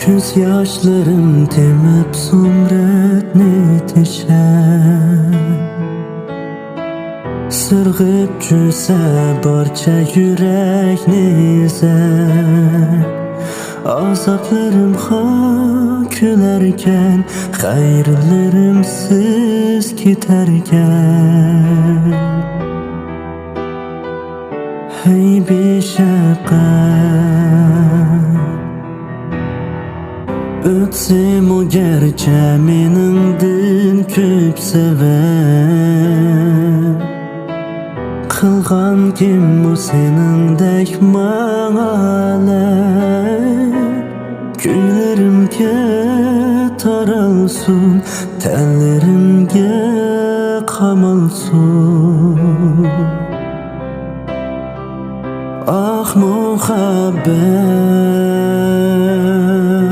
Göz yaşlarım temip zumrütni tişer. Sırgıp cüse barça yürekni ezer. Azaplarım külerken, hayırlarım siz giderken. Hey bişefkat, ötsem o gerçe menimdin köp sever. Kılgan kim o senindek mağalar. Kuylerimge taralsın, tellerimge kamalsın. Ah muhabbet,